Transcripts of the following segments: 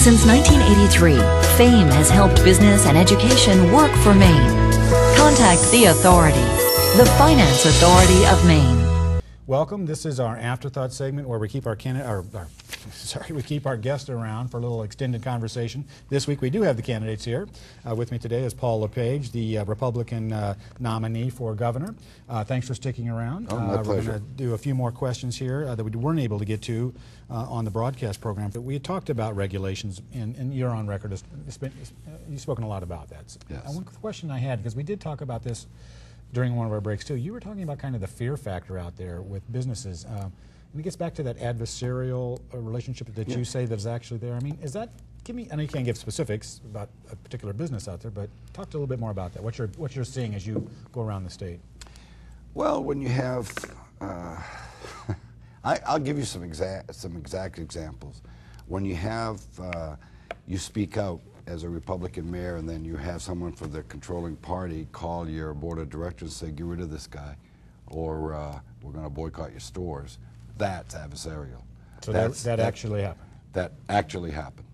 Since 1983, FAME has helped business and education work for Maine. Contact the authority, the Finance Authority of Maine. Welcome. This is our Afterthoughts segment where we keep our guests around for a little extended conversation. This week we do have the candidates here. With me today is Paul LePage, the Republican nominee for governor. Thanks for sticking around. Oh, my pleasure. We're going to do a few more questions here that we weren't able to get to on the broadcast program. But we had talked about regulations, and you're on record. You've spoken a lot about that. Yes. One question I had, because we did talk about this during one of our breaks too, you were talking about kind of the fear factor out there with businesses. And it gets back to that adversarial relationship that you say that's actually there. I mean, is that, give me, I know you can't give specifics about a particular business out there, but talk a little bit more about that, what you're seeing as you go around the state. Well, when you have, I'll give you some exact examples. When you have, you speak out as a Republican mayor, and then you have someone from the controlling party call your board of directors and say, get rid of this guy, or we're going to boycott your stores. That's adversarial. So that actually happened? That actually happened.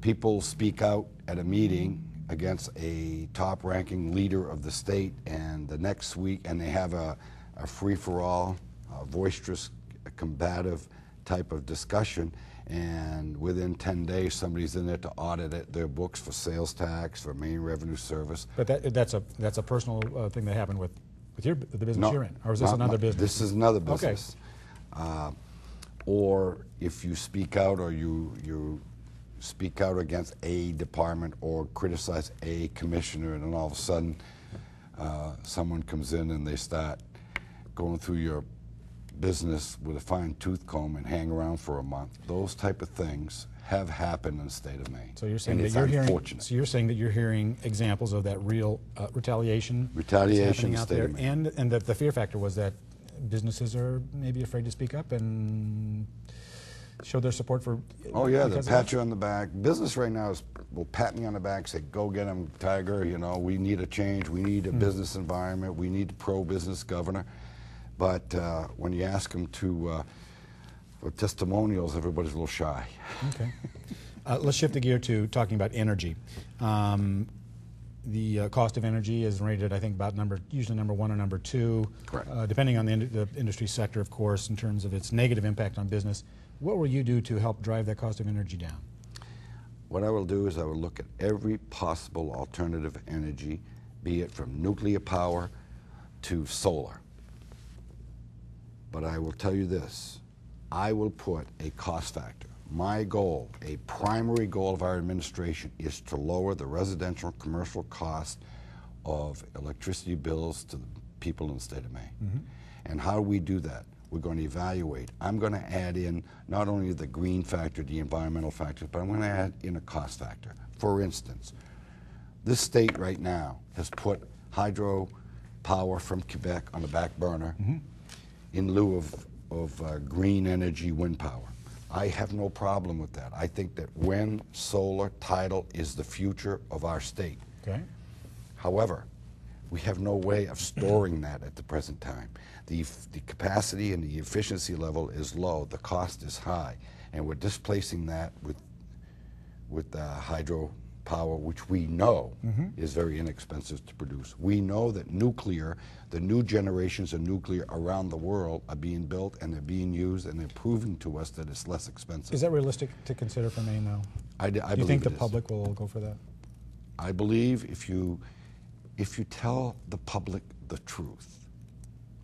People speak out at a meeting against a top-ranking leader of the state, and the next week, and they have a free-for-all, boisterous, combative type of discussion, and within 10 days somebody's in there to audit their books for sales tax, for Maine Revenue Service. But that's a personal thing that happened with the business you're in, or is this another business? This is another business. Okay. Or if you speak out, or you speak out against a department or criticize a commissioner, and then all of a sudden someone comes in and they start going through your business with a fine-tooth comb and hang around for a month. Those type of things have happened in the state of Maine. So you're saying that you're saying that you're hearing examples of that real retaliation in out the there, state of Maine. and that the fear factor was that businesses are maybe afraid to speak up and show their support for. Oh yeah, they'll pat you on the back. Business right now will pat me on the back, say, "Go get him, Tiger." You know, we need a change. We need a business environment. We need a pro-business governor. But when you ask them for testimonials, everybody's a little shy. Okay. Let's shift the gear to talking about energy. The cost of energy is rated, I think, about usually number 1 or number 2. Correct. Depending on the industry sector, of course, in terms of its negative impact on business. What will you do to help drive that cost of energy down? What I will do is I will look at every possible alternative energy, be it from nuclear power to solar. But I will tell you this, I will put a cost factor. My goal, a primary goal of our administration, is to lower the residential and commercial cost of electricity bills to the people in the state of Maine. Mm-hmm. And how do we do that? We're going to evaluate. I'm going to add in not only the green factor, the environmental factors, but I'm going to add in a cost factor. For instance, this state right now has put hydro power from Quebec on the back burner in lieu of green energy wind power. I have no problem with that. I think that wind, solar, tidal is the future of our state. Okay. However, we have no way of storing that at the present time. The capacity and the efficiency level is low. The cost is high, and we're displacing that with hydro power, which we know is very inexpensive to produce. We know that nuclear, the new generations of nuclear around the world are being built and they're being used, and they're proving to us that it's less expensive. Is that realistic to consider for Maine, though? I do you think the public will go for that? I believe if you tell the public the truth,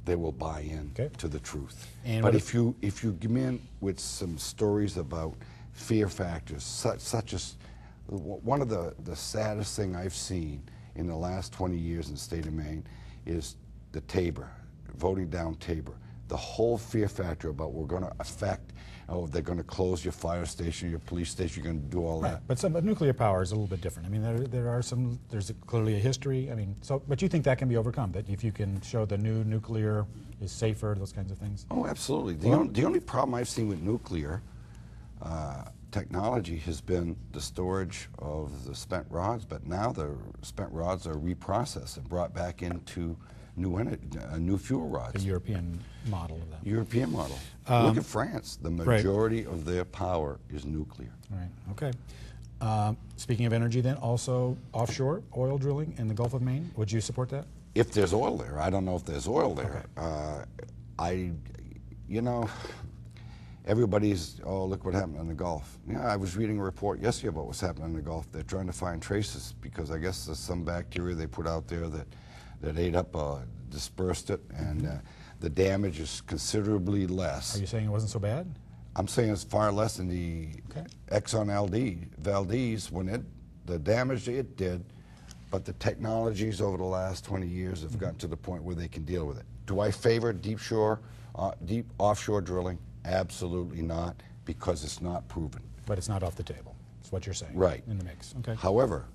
they will buy in to the truth. But if you come in with some stories about fear factors, such as one of the saddest thing I've seen in the last 20 years in the state of Maine is the Tabor, voting down Tabor. The whole fear factor about we're going to affect, they're going to close your fire station, your police station, you're going to do all that. But nuclear power is a little bit different. I mean, there's clearly a history. I mean, but you think that can be overcome, that if you can show the new nuclear is safer, those kinds of things? Oh, absolutely. The only problem I've seen with nuclear technology has been the storage of the spent rods, but now the spent rods are reprocessed and brought back into new fuel rods. The European model of that. European model. Look at France. The majority of their power is nuclear. Right. Okay. Speaking of energy, then also offshore oil drilling in the Gulf of Maine. Would you support that? If there's oil there, I don't know if there's oil there. Okay. You know, everybody's, oh, look what happened in the Gulf. Yeah, I was reading a report yesterday about what's happening in the Gulf. They're trying to find traces because I guess there's some bacteria they put out there that ate up, dispersed it, and the damage is considerably less. Are you saying it wasn't so bad? I'm saying it's far less than the Exxon Valdez when the damage it did, but the technologies over the last 20 years have gotten to the point where they can deal with it. Do I favor deep offshore drilling? Absolutely not, because it's not proven. But it's not off the table. That's what you're saying. Right. In the mix. Okay. However,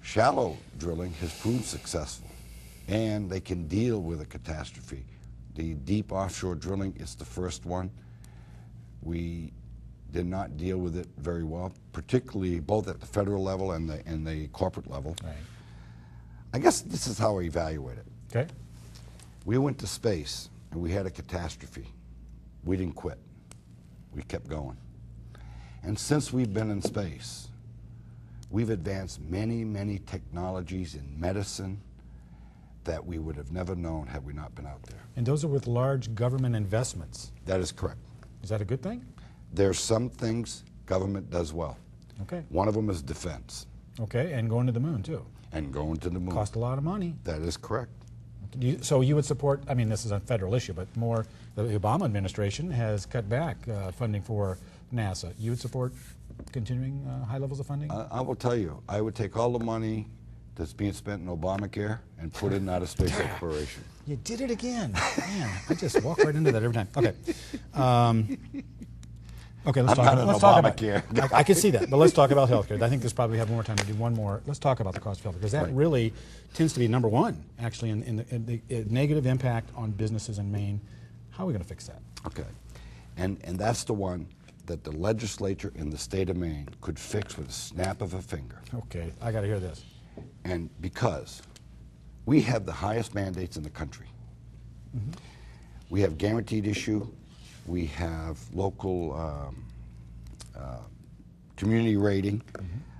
shallow drilling has proved successful, and they can deal with a catastrophe. The deep offshore drilling is the first one. We did not deal with it very well, particularly both at the federal level and the corporate level. Right. I guess this is how I evaluate it. Okay. We went to space, and we had a catastrophe. We didn't quit. We kept going. And since we've been in space, we've advanced many, many technologies in medicine that we would have never known had we not been out there. And those are with large government investments. That is correct. Is that a good thing? There's some things government does well. Okay. One of them is defense. Okay, and going to the moon, too. And going to the moon. Cost a lot of money. That is correct. So you would support, I mean, this is a federal issue, but more, the Obama administration has cut back funding for NASA. You would support continuing high levels of funding? I will tell you, I would take all the money that's being spent in Obamacare and put it in outer space exploration. You did it again. Man, I just walk right into that every time. Okay. Okay, let's talk about Obamacare. I can see that, but let's talk about healthcare. I think this probably have more time to do one more. Let's talk about the cost of healthcare, because that really tends to be number one, actually, in the negative impact on businesses in Maine. How are we going to fix that? Okay, and that's the one that the legislature in the state of Maine could fix with a snap of a finger. Okay, I got to hear this. And because we have the highest mandates in the country. We have guaranteed issue. We have local community rating.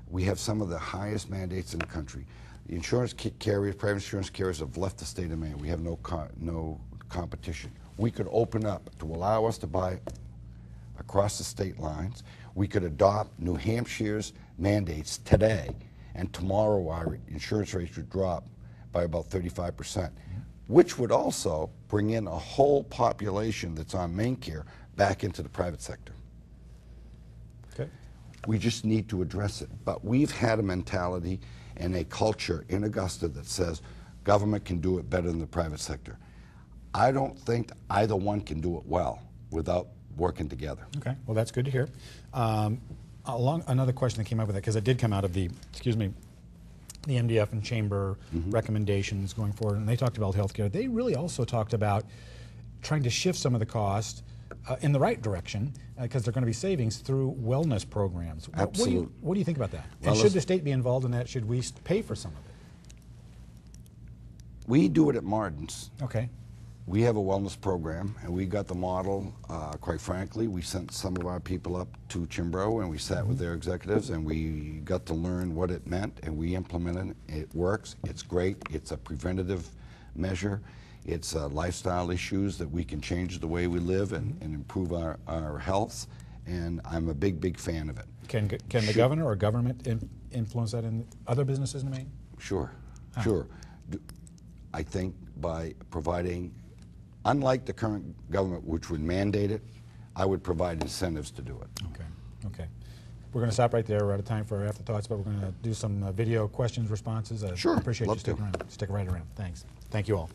We have some of the highest mandates in the country. The insurance carriers, private insurance carriers, have left the state of Maine. We have no competition. We could open up to allow us to buy across the state lines. We could adopt New Hampshire's mandates today, and tomorrow our insurance rates would drop by about 35%, which would also bring in a whole population that's on main care back into the private sector. Okay. We just need to address it. But we've had a mentality and a culture in Augusta that says government can do it better than the private sector. I don't think either one can do it well without working together. Okay, well, that's good to hear. Another question that came up with that, because it did come out of the MDF and chamber recommendations going forward, and they talked about healthcare. They really also talked about trying to shift some of the cost in the right direction, because they're going to be savings through wellness programs. Absolutely. What do you think about that? Well, and should the state be involved in that? Should we pay for some of it? We do it at Martin's. Okay. We have a wellness program, and we got the model, quite frankly. We sent some of our people up to Chimbro, and we sat with their executives, and we got to learn what it meant, and we implemented it. It works. It's great. It's a preventative measure. It's lifestyle issues that we can change the way we live and improve our health, and I'm a big, big fan of it. Can the governor or government influence that in other businesses in Maine? Sure, sure. I think by providing, unlike the current government, which would mandate it, I would provide incentives to do it. Okay, okay. We're going to stop right there. We're out of time for Afterthoughts, but we're going to do some video questions, responses. Sure, I appreciate you love to. sticking around. Stick right around. Thanks. Thank you all.